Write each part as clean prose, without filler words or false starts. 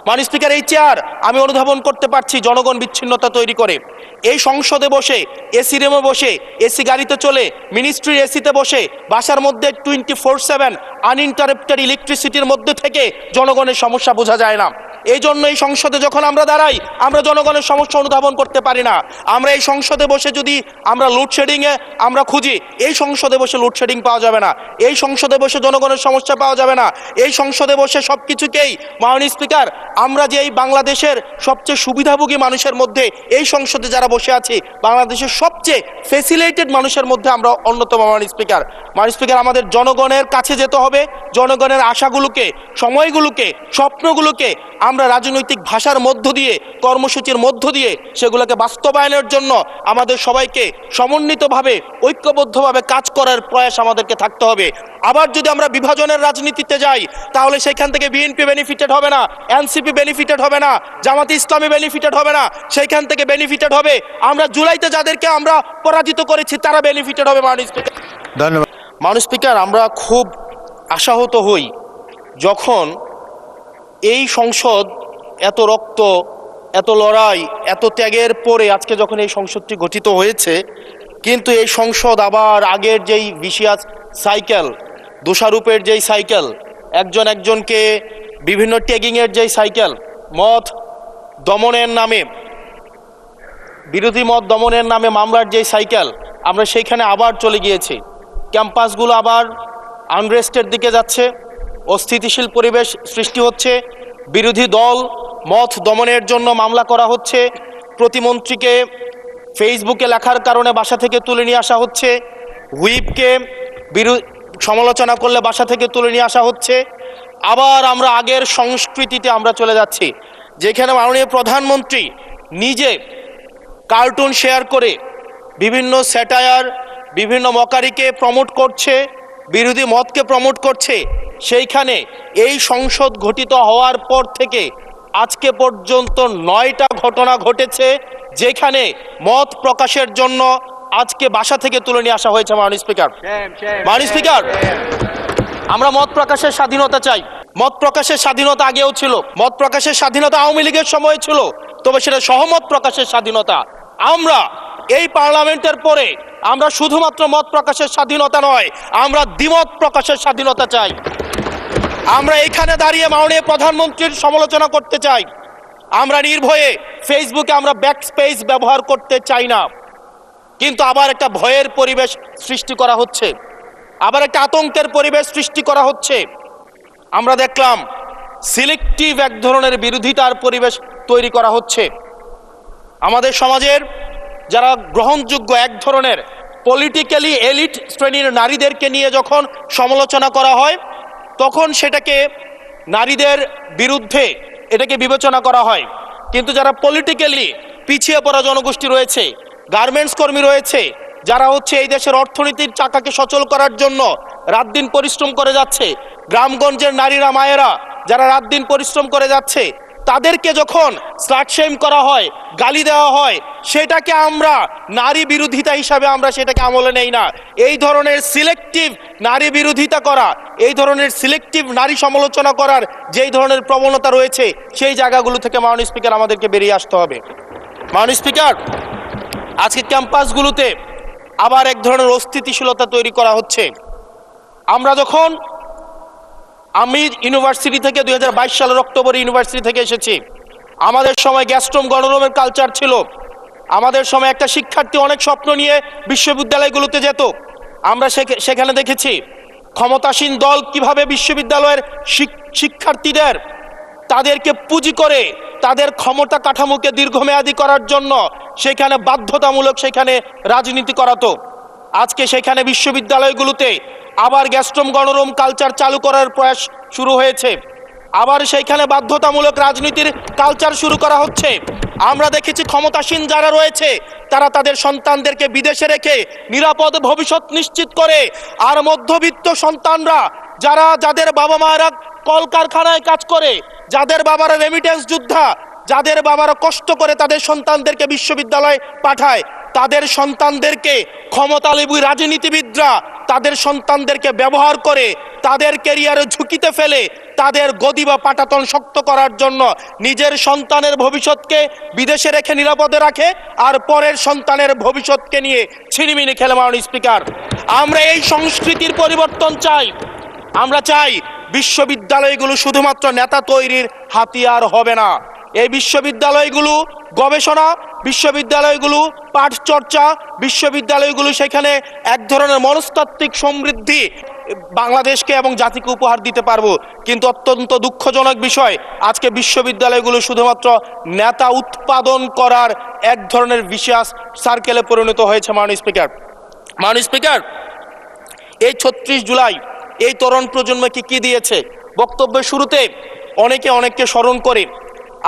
মাননীয় স্পিকার, এই চেয়ার আমি অনুধাবন করতে পারছি জনগণ বিচ্ছিন্নতা তৈরি করে। এই সংসদে বসে, এসি রুমে বসে, এসি গাড়িতে চলে, মিনিস্ট্রির এসিতে বসে, বাসার মধ্যে 24/7 আনইন্টারাপ্টেড ইলেকট্রিসিটির মধ্যে থেকে জনগণের সমস্যা বোঝা যায় না। এই জন্য এই সংসদে যখন আমরা দাঁড়াই, আমরা জনগণের সমস্যা অনুধাবন করতে পারি না। আমরা এই সংসদে বসে যদি আমরা লোডশেডিংয়ে আমরা খুঁজি, এই সংসদে বসে লোডশেডিং পাওয়া যাবে না, এই সংসদে বসে জনগণের সমস্যা পাওয়া যাবে না, এই সংসদে বসে সব কিছুকেই মাননীয় স্পিকার, আমরা যে এই বাংলাদেশের সবচেয়ে সুবিধাভোগী মানুষের মধ্যে এই সংসদে যারা বসে আছি, বাংলাদেশের সবচেয়ে ফেসিলিটেড মানুষের মধ্যে আমরা অন্যতম। মাননীয় স্পিকার, আমাদের জনগণের কাছে যেতে হবে, জনগণের আশাগুলোকে, সময়গুলোকে, স্বপ্নগুলোকে আমরা রাজনৈতিক ভাষার মধ্য দিয়ে, কর্মসূচির মধ্য দিয়ে সেগুলোকে বাস্তবায়নের জন্য আমাদের সবাইকে সমন্বিতভাবে, ঐক্যবদ্ধভাবে কাজ করার প্রয়াস আমাদেরকে থাকতে হবে। আবার যদি আমরা বিভাজনের রাজনীতিতে যাই, তাহলে সেখান থেকে বিএনপি বেনিফিটেড হবে না, এনসিপি বেনিফিটেড হবে না, জামাতে ইসলামী বেনিফিটেড হবে না, সেইখান থেকে বেনিফিটেড হবে আমরা জুলাইতে যাদেরকে আমরা পরাজিত করেছি, তারা বেনিফিটেড হবে। মাননীয় স্পিকার, ধন্যবাদ। মাননীয় স্পিকার, আমরা খুব আশাহত হই যখন এই সংসদ এত রক্ত, এত লড়াই, এত ত্যাগের পরে আজকে যখন এই সংসদটি গঠিত হয়েছে, কিন্তু এই সংসদ আবার আগের যেই ভিশিয়াস সাইকেল, দোষারোপের যেই সাইকেল, একজন একজনকে বিভিন্ন ট্যাগিংয়ের যেই সাইকেল, মত দমনের নামে, বিরোধী মত দমনের নামে মামলার যেই সাইকেল, আমরা সেইখানে আবার চলে গিয়েছি। ক্যাম্পাসগুলো আবার আনরেস্টের দিকে যাচ্ছে, অস্থিতিশীল পরিবেশ সৃষ্টি হচ্ছে, বিরোধী দল মত দমনের জন্য মামলা করা হচ্ছে, প্রতিমন্ত্রীকে ফেসবুকে লেখার কারণে বাসা থেকে তুলে নিয়ে আসা হচ্ছে, হুইপকে সমালোচনা করলে বাসা থেকে তুলে নিয়ে আসা হচ্ছে। আবার আমরা আগের সংস্কৃতিতে আমরা চলে যাচ্ছি, যেখানে মাননীয় প্রধানমন্ত্রী নিজে কার্টুন শেয়ার করে বিভিন্ন স্যাটায়ার, বিভিন্ন মকারিকে প্রমোট করছে, বিরোধী মতকে প্রমোট করছে। সেইখানে এই সংসদ গঠিত হওয়ার পর থেকে আজকে পর্যন্ত 9টা ঘটনা ঘটেছে, যেখানে মত প্রকাশের জন্য আজকে বাসা থেকে তুলে নিয়ে আসা হয়েছে। মাননীয় স্পিকার, আমরা মত প্রকাশের স্বাধীনতা চাই। মত প্রকাশের স্বাধীনতা আগেও ছিল, মত প্রকাশের স্বাধীনতা আওয়ামী লীগের সময় ছিল, তবে সেটা সহমত প্রকাশের স্বাধীনতা। আমরা এই পার্লামেন্টের পরে আমরা শুধুমাত্র মত প্রকাশের স্বাধীনতা নয়, আমরা দ্বিমত প্রকাশের স্বাধীনতা চাই। আমরা এখানে দাঁড়িয়ে মাননীয় প্রধানমন্ত্রীর সমালোচনা করতে চাই, আমরা নির্ভয়ে ফেসবুকে আমরা ব্যাকস্পেস ব্যবহার করতে চাই না। কিন্তু আবার একটা ভয়ের পরিবেশ সৃষ্টি করা হচ্ছে, আবার একটা আতঙ্কের পরিবেশ সৃষ্টি করা হচ্ছে। আমরা দেখলাম সিলেক্টিভ এক ধরনের বিরোধিতার পরিবেশ তৈরি করা হচ্ছে। আমাদের সমাজের যারা গ্রহণযোগ্য এক ধরনের পলিটিক্যালি এলিট শ্রেণীর নারীদেরকে নিয়ে যখন সমালোচনা করা হয়, তখন সেটাকে নারীদের বিরুদ্ধে এটাকে বিবেচনা করা হয়। কিন্তু যারা পলিটিক্যালি পিছিয়ে পড়া জনগোষ্ঠী রয়েছে, গার্মেন্টস কর্মী রয়েছে, যারা হচ্ছে এই দেশের অর্থনীতির চাকাকে সচল করার জন্য রাত দিন পরিশ্রম করে যাচ্ছে, গ্রামগঞ্জের নারীরা, মায়েরা যারা রাত দিন পরিশ্রম করে যাচ্ছে, তাদেরকে যখন স্লাট শেম করা হয়, গালি দেওয়া হয়, সেটাকে আমরা নারী বিরোধিতা হিসাবে আমরা সেটাকে আমলে নেই না। এই ধরনের সিলেক্টিভ নারী বিরোধিতা করা, এই ধরনের সিলেক্টিভ নারী সমালোচনা করার যেই ধরনের প্রবণতা রয়েছে, সেই জায়গাগুলো থেকে মাননীয় স্পিকার আমাদেরকে বেরিয়ে আসতে হবে। মাননীয় স্পিকার, আজকে ক্যাম্পাসগুলোতে আবার এক ধরনের অস্থিতিশীলতা তৈরি করা হচ্ছে। আমরা যখন, আমি ইউনিভার্সিটি থেকে 2022 সালের অক্টোবরে ইউনিভার্সিটি থেকে এসেছি, আমাদের সময় গ্যাস্ট্রোম গণরুমের কালচার ছিল। আমাদের সময় একটা শিক্ষার্থী অনেক স্বপ্ন নিয়ে বিশ্ববিদ্যালয়গুলোতে যেত। আমরা সেখানে দেখেছি ক্ষমতাসীন দল কিভাবে বিশ্ববিদ্যালয়ের শিক্ষার্থীদের তাদেরকে পুঁজি করে তাদের ক্ষমতা কাঠামোকে দীর্ঘমেয়াদী করার জন্য সেখানে বাধ্যতামূলক সেখানে রাজনীতি করাতো। আজকে সেখানে বিশ্ববিদ্যালয়গুলোতে আবার গ্যাস্ট্রোম গণরুম কালচার চালু করার প্রয়াস শুরু হয়েছে, আবার সেইখানে বাধ্যতামূলক রাজনীতির কালচার শুরু করা হচ্ছে। আমরা দেখেছি ক্ষমতাসীন যারা রয়েছে তারা তাদের সন্তানদেরকে বিদেশে রেখে নিরাপদ ভবিষ্যৎ নিশ্চিত করে, আর মধ্যবিত্ত সন্তানরা যাদের বাবা মায়েরা কলকারখানায় কাজ করে, যাদের বাবারা রেমিটেন্স যোদ্ধা, যাদের বাবারা কষ্ট করে তাদের সন্তানদেরকে বিশ্ববিদ্যালয়ে পাঠায়, তাদের সন্তানদেরকে ক্ষমতালোভী রাজনীতিবিদরা তাদের সন্তানদেরকে ব্যবহার করে তাদের ক্যারিয়ারে ঝুঁকিতে ফেলে তাদের গদি বা পাটাতন শক্ত করার জন্য নিজের সন্তানের ভবিষ্যৎকে বিদেশে রেখে নিরাপদে রাখে, আর পরের সন্তানের ভবিষ্যৎকে নিয়ে ছিনিমিনি খেলে। মাননীয় স্পিকার, আমরা এই সংস্কৃতির পরিবর্তন চাই। আমরা চাই বিশ্ববিদ্যালয়গুলো শুধুমাত্র নেতা তৈরির হাতিয়ার হবে না। এই বিশ্ববিদ্যালয়গুলো গবেষণা, বিশ্ববিদ্যালয়গুলো পাঠ চর্চা, বিশ্ববিদ্যালয়গুলো সেখানে এক ধরনের মনস্তাত্ত্বিক সমৃদ্ধি বাংলাদেশকে এবং জাতিকে উপহার দিতে পারবো। কিন্তু অত্যন্ত দুঃখজনক বিষয়, আজকে বিশ্ববিদ্যালয়গুলো শুধুমাত্র নেতা উৎপাদন করার এক ধরনের বিশেষ সার্কেলে পরিণত হয়েছে। মাননীয় স্পিকার, এই ৩৬ জুলাই এই তরুণ প্রজন্মকে কি দিয়েছে? বক্তব্যের শুরুতে অনেককে স্মরণ করে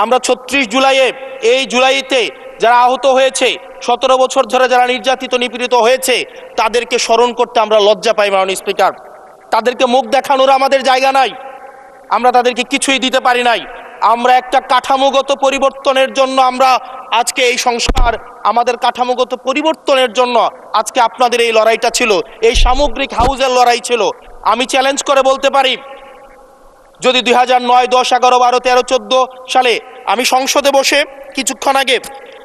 আমরা ৩৬ জুলাইয়ে, এই জুলাইতে যারা আহত হয়েছে, ১৭ বছর ধরে যারা নির্যাতিত নিপীড়িত হয়েছে, তাদেরকে স্মরণ করতে আমরা লজ্জা পাই। মাননীয় স্পিকার, তাদেরকে মুখ দেখানোর আমাদের জায়গা নাই, আমরা তাদেরকে কিছুই দিতে পারি নাই। আমরা একটা কাঠামোগত পরিবর্তনের জন্য আমরা আজকে এই সংস্কার, আমাদের কাঠামোগত পরিবর্তনের জন্য আজকে আপনাদের এই লড়াইটা ছিল, এই সামগ্রিক হাউজের লড়াই ছিল। আমি চ্যালেঞ্জ করে বলতে পারি, যদি 2009, 10, 11, 12, 13, 14 সালে আমি সংসদে বসে কিছুক্ষণ আগে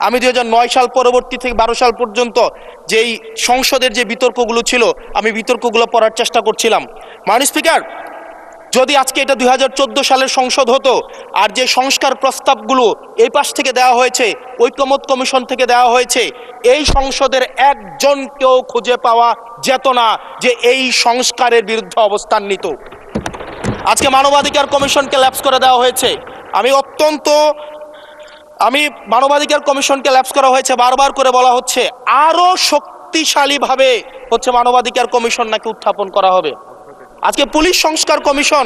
আমি 2009 সাল পরবর্তী থেকে 12 সাল পর্যন্ত যেই সংসদের যে বিতর্কগুলো ছিল, আমি বিতর্কগুলো পড়ার চেষ্টা করছিলাম। মাননীয় স্পিকার, যদি আজকে এটা 2014 সালের সংসদ হতো, আর যে সংস্কার প্রস্তাবগুলো এই পাশ থেকে দেওয়া হয়েছে, ঐকমত্য কমিশন থেকে দেওয়া হয়েছে, এই সংসদের একজনকেও খুঁজে পাওয়া যেত না যে এই সংস্কারের বিরুদ্ধে অবস্থান নিত। আজকে মানবাধিকার কমিশনকে ল্যাপস করে দেওয়া হয়েছে। মানবাধিকার কমিশনকে ল্যাপস করা হয়েছে, বারবার করে বলা হচ্ছে আরো শক্তিশালীভাবে মানবাধিকার কমিশন নাকি উত্থাপন করা হবে। আজকে পুলিশ সংস্কার কমিশন,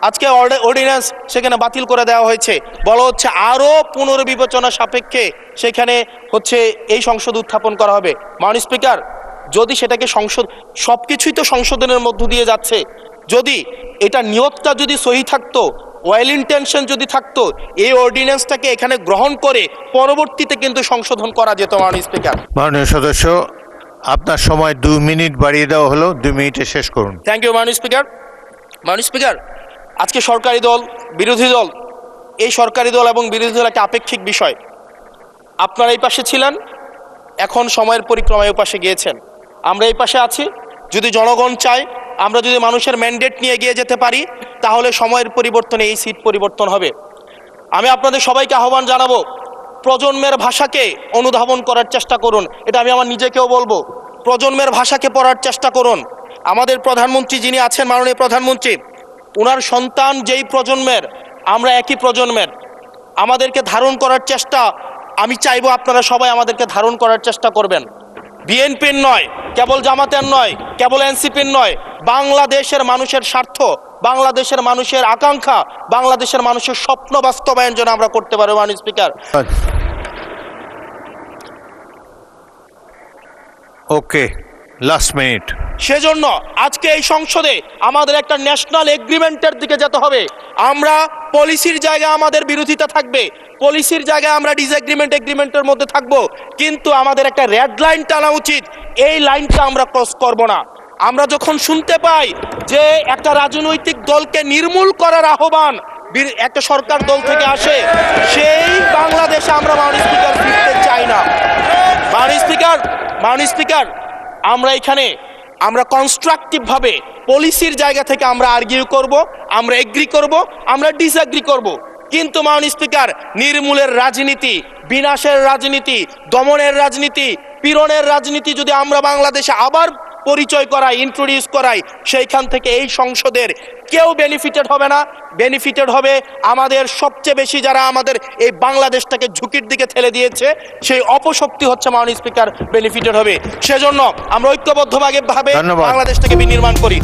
আজকে অর্ডিন্যান্স সেখানে বাতিল করে দেওয়া হয়েছে, বলা হচ্ছে আরো পুনর্বিবেচনা সাপেক্ষে সেখানে এই সংসদ উত্থাপন করা হবে। মাননীয় স্পিকার, যদি সেটাকে সবকিছুই তো সংশোধনের মধ্য দিয়ে যাচ্ছে, যদি এটা নিয়তটা যদি সহি থাকতো, ওয়েল ইন্টেনশন যদি থাকতো, এই অর্ডিন্যান্সটাকে এখানে গ্রহণ করে পরবর্তীতে কিন্তু সংশোধন করা যেত। মাননীয় স্পিকার, মাননীয় সদস্য, আপনার সময় 2 মিনিট বাড়িয়ে দেওয়া হলো, 2 মিনিটে শেষ করুন। Thank you. মাননীয় স্পিকার, আজকে সরকারি দল, বিরোধী দল, এই সরকারি দল এবং বিরোধী দল একটা আপেক্ষিক বিষয়। আপনারা এই পাশে ছিলেন, এখন সময়ের পরিক্রমায় ওই পাশে গিয়েছেন, আমরা এই পাশে আছি। যদি জনগণ চায়, আমরা যদি মানুষের ম্যান্ডেট নিয়ে এগিয়ে যেতে পারি, তাহলে সময়ের পরিবর্তনে এই সিট পরিবর্তন হবে। আমি আপনাদের সবাইকে আহ্বান জানাবো, প্রজন্মের ভাষাকে অনুধাবন করার চেষ্টা করুন। এটা আমি আমার নিজেকেও বলবো, প্রজন্মের ভাষাকে পড়ার চেষ্টা করুন। আমাদের প্রধানমন্ত্রী যিনি আছেন, মাননীয় প্রধানমন্ত্রী, ওনার সন্তান যেই প্রজন্মের, আমরা একই প্রজন্মের, আমাদেরকে ধারণ করার চেষ্টা, আমি চাইবো আপনারা সবাই আমাদেরকে ধারণ করার চেষ্টা করবেন। বিএনপির নয়, কেবল জামাতের নয়, কেবল এনসিপির নয়, বাংলাদেশের মানুষের স্বার্থ, বাংলাদেশের মানুষের আকাঙ্ক্ষা, বাংলাদেশের মানুষের স্বপ্ন বাস্তবায়ন যেন আমরা করতে পারি। মাননীয় স্পিকার, ওকে, লাস্ট মিনিট। সেজন্য আজকে এই সংসদে আমাদের একটা ন্যাশনাল এগ্রিমেন্টের দিকে যেতে হবে। আমরা পলিসির জায়গায় আমাদের বিরোধিতা থাকবে, পলিসির জায়গায় আমরা এগ্রিমেন্টের মধ্যে থাকবো, কিন্তু আমাদের একটা রেড লাইন টানা উচিত। এই লাইনটা আমরা ক্রস করব না। আমরা যখন শুনতে পাই যে একটা রাজনৈতিক দলকে নির্মূল করার আহ্বান একটা সরকার দল থেকে আসে, সেই বাংলাদেশে আমরা মাননীয় স্পিকার ফিরতে চাই না। মাননীয় স্পিকার, আমরা কনস্ট্রাকটিভ ভাবে পলিসির জায়গা থেকে আমরা আর্গিউ করব, আমরা এগ্রি করব, আমরা ডিসএগ্রি করব, কিন্তু মাননীয় স্পিকার, নির্মূলের রাজনীতি, বিনাশের রাজনীতি, দমনের রাজনীতি, পীড়নের রাজনীতি যদি আমরা বাংলাদেশে আবার পরিচয় করাই, ইন্ট্রোডিউস করাই, সেইখান থেকে এই সংসদের কেউ বেনিফিটেড হবে না। বেনিফিটেড হবে আমাদের সবচেয়ে বেশি যারা আমাদের এই বাংলাদেশটাকে ঝুঁকির দিকে ঠেলে দিয়েছে, সেই অপশক্তি মাননীয় স্পিকার বেনিফিটেড হবে। সেজন্য আমরা ঐক্যবদ্ধভাবে বাংলাদেশটাকে বিনির্মাণ করি।